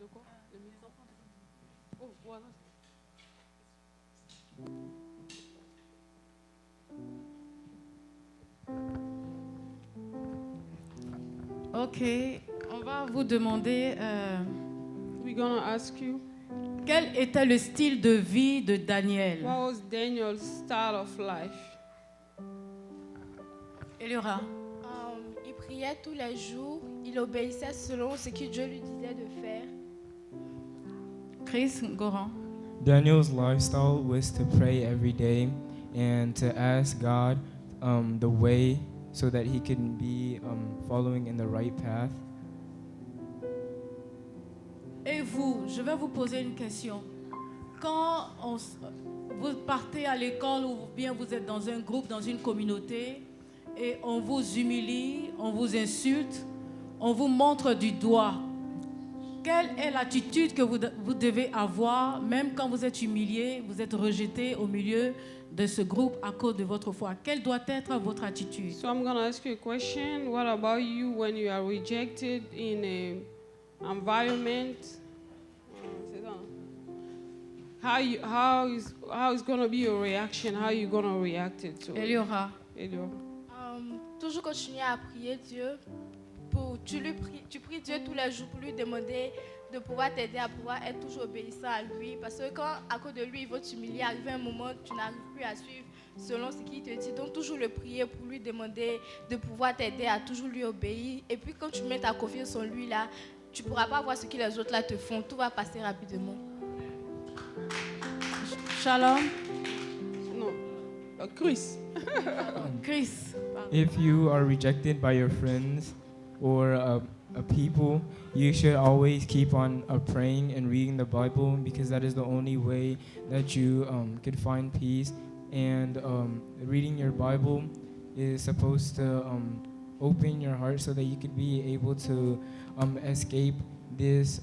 De quoi? Le micro? Oh, voilà. Ok, on va vous demander We're gonna ask you, quel était le style de vie de Daniel. what was Daniel's style of life? Eliora. Il priait tous les jours, il obéissait selon ce que Dieu lui disait de faire. Chris Goran. Daniel's lifestyle was to pray every day and to ask God the way so that he can be following in the right path. Et vous, je vais vous poser une question. Quand vous partez à l'école ou bien vous êtes dans un groupe, dans une communauté, et on vous humilie, on vous insulte, on vous montre du doigt, quelle est l'attitude que vous devez avoir, même quand vous êtes humilié, vous êtes rejeté au milieu de ce groupe à cause de votre foi? Quelle doit être votre attitude? So I'm gonna ask you a question. What about you when you are rejected in a environment? C'est ça. How is gonna be your reaction? How you gonna react it to? Eliora. Eliora. Toujours continuer à prier Dieu. Tu pries Dieu tous les jours pour lui demander de pouvoir t'aider à pouvoir être toujours obéissant à lui. Parce que quand, à cause de lui, il va t'humilier, arriver un moment, tu n'arrives plus à suivre selon ce qu'il te dit. Donc, toujours le prier pour lui demander de pouvoir t'aider à toujours lui obéir. Et puis, quand tu mets ta confiance en lui, là, tu ne pourras pas voir ce que les autres là te font. Tout va passer rapidement. Shalom. No. Chris. Chris. If you are rejected by your friends or people, you should always keep on praying and reading the Bible, because that is the only way that you could find peace. And reading your Bible is supposed to open your heart so that you could be able to escape this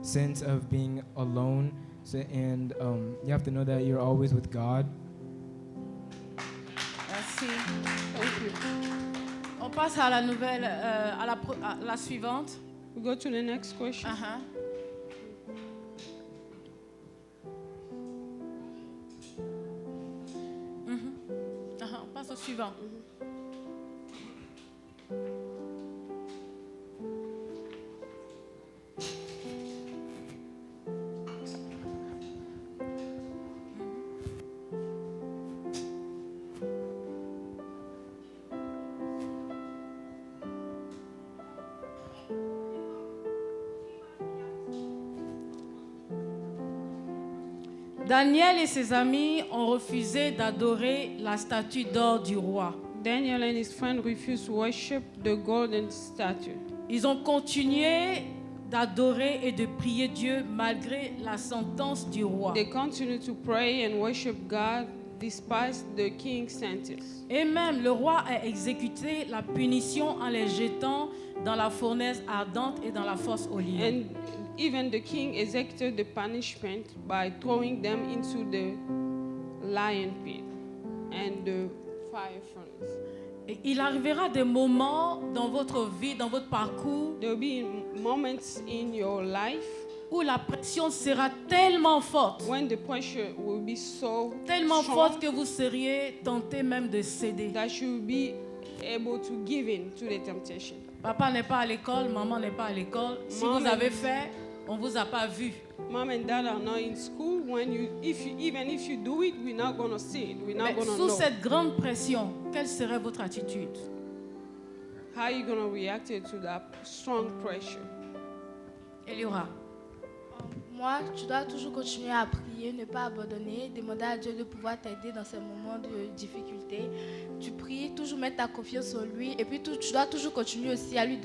sense of being alone. And you have to know that you're always with God. Merci. Thank you. On passe à la nouvelle, à la suivante. We go to the next question. Uh-huh. On passe au suivant. Daniel et ses amis ont refusé d'adorer la statue d'or du roi. Daniel and his friend refused to worship the golden statue. Ils ont continué d'adorer et de prier Dieu malgré la sentence du roi. They continued to pray and worship God despite the king's sentence. Et même le roi a exécuté la punition en les jetant dans la fournaise ardente et dans la fosse aux lions. And even the king executed the punishment by throwing them into the lion pit and the fire furnace. Et il arrivera des moments dans votre vie, dans votre parcours, There will be moments in your life où la pression sera tellement forte, when the pressure will be so tellement strong forte que vous seriez tenté même de céder. that you will be able to give in to the temptation. Papa n'est pas à l'école, maman n'est pas à l'école. Si Mom vous and- avez fait, on ne vous a pas vu. Mom and dad are not in school. Even if you do it, we're not gonna see it. We're not Mais gonna sous know. cette grande pression, quelle serait votre attitude? How are you gonna react to that strong pressure? Eliora. Moi, tu dois toujours continuer à prier, ne pas abandonner, demander à Dieu de pouvoir t'aider dans ces moments de difficulté. Tu pries, toujours mettre ta confiance en lui, et puis tu dois toujours continuer aussi à lui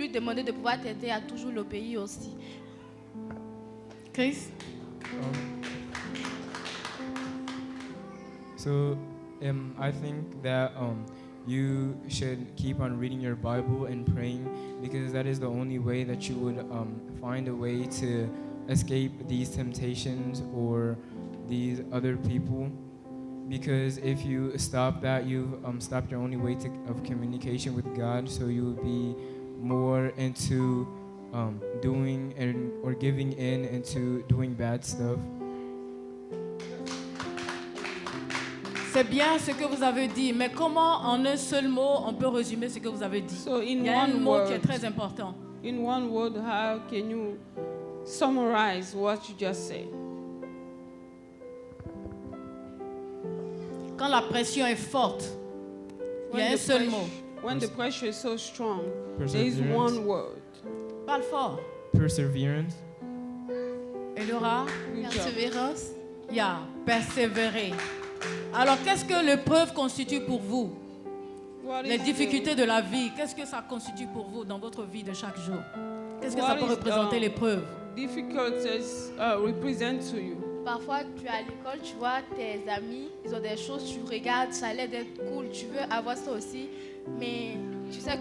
demander de pouvoir t'aider à toujours l'obéir aussi. Chris? So I think that you should keep on reading your Bible and praying, because that is the only way that you would find a way to escape these temptations or these other people. Because if you stop that, you've stopped your only way of communication with God, so you will be more into doing or giving in into doing bad stuff. C'est bien ce que vous avez dit, mais comment en un seul mot on peut résumer ce que vous avez dit? So in Il y a un one mot qui est word, très important. in one word, how can you summarize what you just said? Quand la pression est forte, il y a un seul mot. When the pressure is so strong, there is Perseverance. one word. Parle fort. Perseverance. Elora, Good job. Persévérance. il y a persévérer. Alors, qu'est-ce que l'épreuve constitue pour vous? What Les is difficultés de la vie, qu'est-ce que ça constitue pour vous dans votre vie de chaque jour? Qu'est-ce que ça peut What is, représenter l'épreuve? difficulties represent to you? Parfois, tu es à l'école, tu vois tes amis, ils ont des choses, tu regardes, ça a l'air d'être cool, tu veux avoir ça aussi, mais tu sais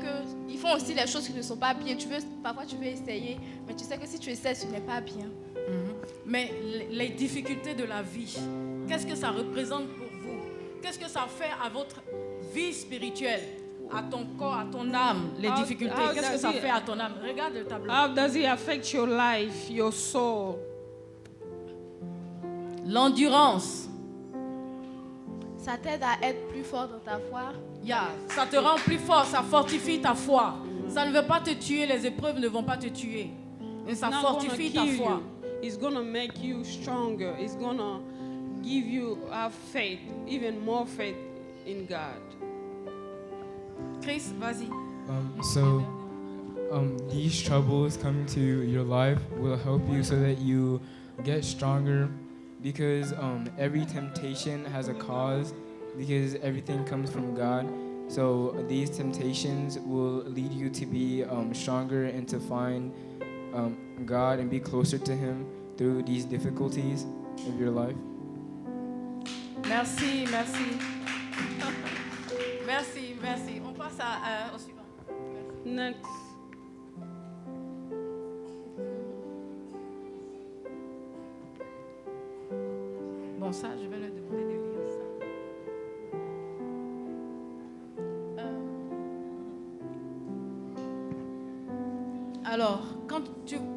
qu'ils font aussi les choses qui ne sont pas bien. Parfois, tu veux essayer, mais tu sais que si tu essaies, ce n'est pas bien. Mais les difficultés de la vie, qu'est-ce que ça représente pour vous? Qu'est-ce que ça fait à votre vie spirituelle, à ton corps, à ton âme, les How- difficultés? how Qu'est-ce que does ça it- fait à ton âme? Regarde le tableau. How does it affect your life, your soul? L'endurance, Ça t'aide à être plus fort dans ta foi. ça te rend plus fort, ça fortifie ta foi. Ça ne veut pas te tuer, les épreuves ne vont pas te tuer. Mais ça Not gonna fortifie ta kill foi. you. It's gonna make you stronger. It's gonna give you faith, even more faith in God. Chris, vas-y. So these troubles coming to your life will help you so that you get stronger, because every temptation has a cause, because everything comes from God. So these temptations will lead you to be stronger and to find God and be closer to Him through these difficulties of your life. Merci, merci. Merci, merci. On passe au suivant. Next. Bon, ça, je vais leur demander de lire ça. Alors, quand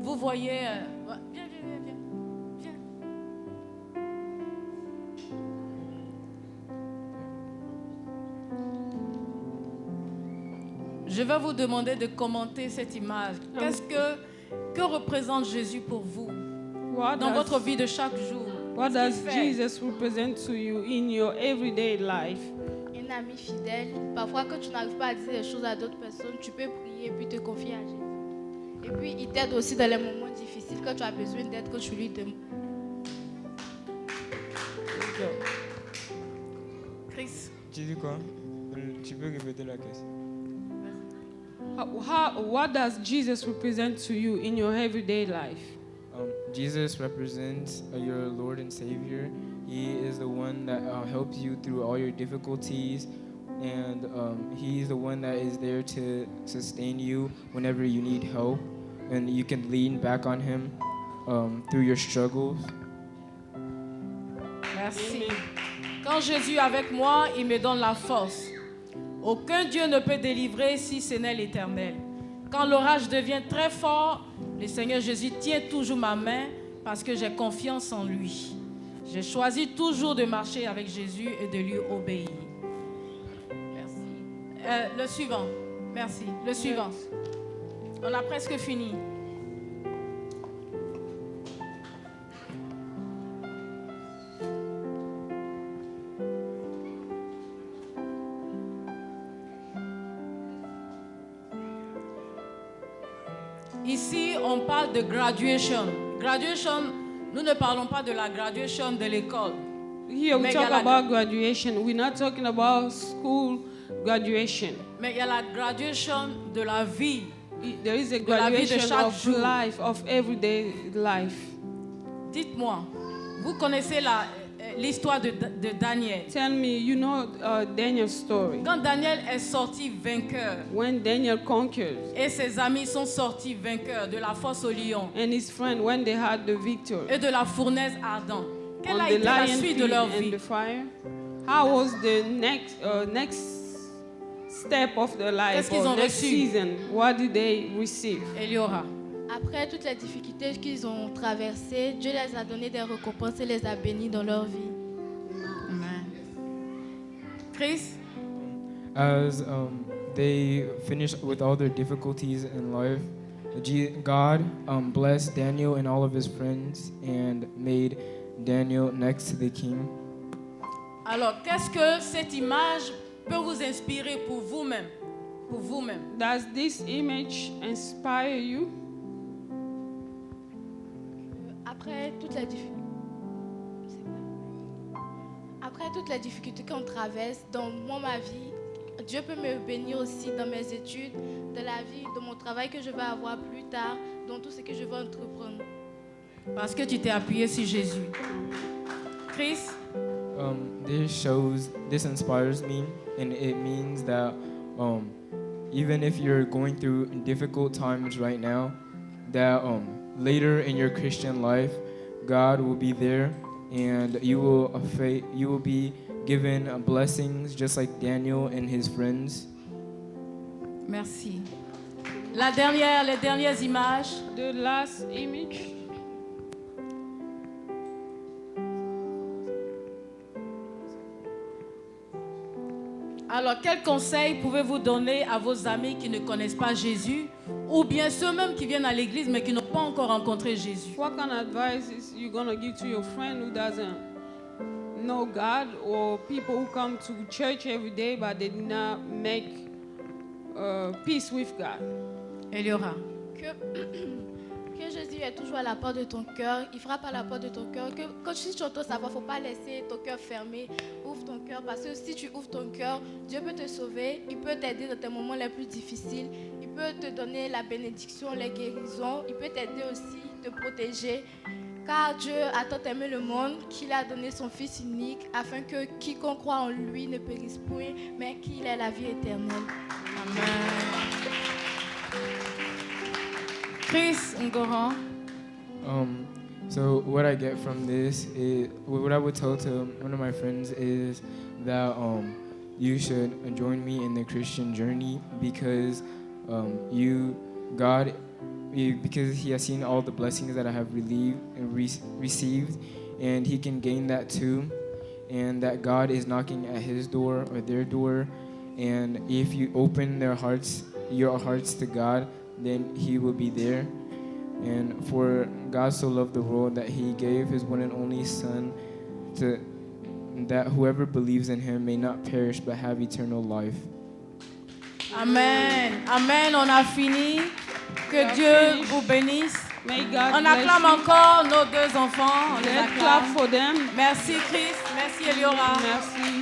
vous voyez... viens, viens, viens, viens. Je vais vous demander de commenter cette image. Que représente Jésus pour vous What dans does, votre vie de chaque jour? what Qu'est-ce does qu'il fait? Jesus represent to you in your everyday life? Un ami fidèle. Parfois, quand tu n'arrives pas à dire des choses à d'autres personnes, tu peux prier et puis te confier à Jésus. Et puis, il t'aide aussi dans les moments difficiles, quand tu as besoin d'aide, que tu lui demandes. Chris, Tu dis quoi? Tu peux répéter la question? What does Jesus represent to you in your everyday life? Jesus represents your Lord and Savior. He is the one that helps you through all your difficulties, and He is the one that is there to sustain you whenever you need help, and you can lean back on Him through your struggles. merci. Quand Jésus est avec moi, il me donne la force. Aucun Dieu ne peut délivrer si ce n'est l'Éternel. Quand l'orage devient très fort, le Seigneur Jésus tient toujours ma main parce que j'ai confiance en lui. J'ai choisi toujours de marcher avec Jésus et de lui obéir. Merci. Le suivant. Merci. Le suivant. On a presque fini. Ici, on parle de graduation. Graduation, nous ne parlons pas de la graduation de l'école. Here we Mais talk il y a la- about graduation. We're not talking about school graduation. Mais il y a la graduation de la vie. There is a De la vie de graduation chaque of jour. life, of everyday life. Dites-moi, vous connaissez l'histoire de Daniel. Tell me, you know Daniel's story. Quand Daniel est sorti vainqueur When Daniel conquered et ses amis sont sortis vainqueurs de la fosse au lion and his friend, when they had the victory et de la fournaise ardente, quelle on a the été la lion suite pit de leur and vie? the fire, how was the next step of their life Qu'est-ce qu'ils or ont next reçu? season? What did they receive? Eliora. Après toutes les difficultés qu'ils ont traversées, Dieu les a donné des récompenses et les a bénis dans leur vie. Amen. Chris, As they finished with all their difficulties in life, God blessed Daniel and all of his friends and made Daniel next to the king. alors qu'est-ce que cette image peut vous inspirer pour vous-même? Pour vous-même. Does this image inspire you? Après toutes les difficultés qu'on traverse dans ma vie, Dieu peut me bénir aussi dans mes études, dans la vie, dans mon travail que je vais avoir plus tard, dans tout ce que je vais entreprendre. Parce que tu t'es appuyé sur Jésus. Chris, This inspires me, and it means that even if you're going through difficult times right now, that later in your Christian life, God will be there, and you will be given blessings just like Daniel and his friends. merci. Les dernières images. The last image. Alors, quel conseil pouvez-vous donner à vos amis qui ne connaissent pas Jésus, ou bien ceux même qui viennent à l'église mais qui n'ont pas encore rencontré Jésus? What kind of advice is you gonna give to your friend who doesn't know God, or people who come to church every day but they did not make peace with God? Eliora. Que Jésus est toujours à la porte de ton cœur, il frappe à la porte de ton cœur. Que quand tu entends sa voix, il ne faut pas laisser ton cœur fermé. Ouvre ton cœur, parce que si tu ouvres ton cœur, Dieu peut te sauver, il peut t'aider dans tes moments les plus difficiles, il peut te donner la bénédiction, les guérisons, il peut t'aider aussi, te protéger. Car Dieu a tant aimé le monde qu'il a donné son Fils unique, afin que quiconque croit en lui ne périsse point, mais qu'il ait la vie éternelle. Amen. Chris Ngoran. So what I get from this is, what I would tell to one of my friends is that you should join me in the Christian journey because because He has seen all the blessings that I have received, and He can gain that too, and that God is knocking at His door or their door, and if you open your hearts to God, then He will be there. And for God so loved the world that He gave His one and only Son, that whoever believes in Him may not perish but have eternal life. Amen. Amen. On a fini. Que Dieu vous bénisse. May God On bless acclame you. encore nos deux enfants. On les Let's clap acclame. for them. Merci Chris. Merci Eliora. Merci.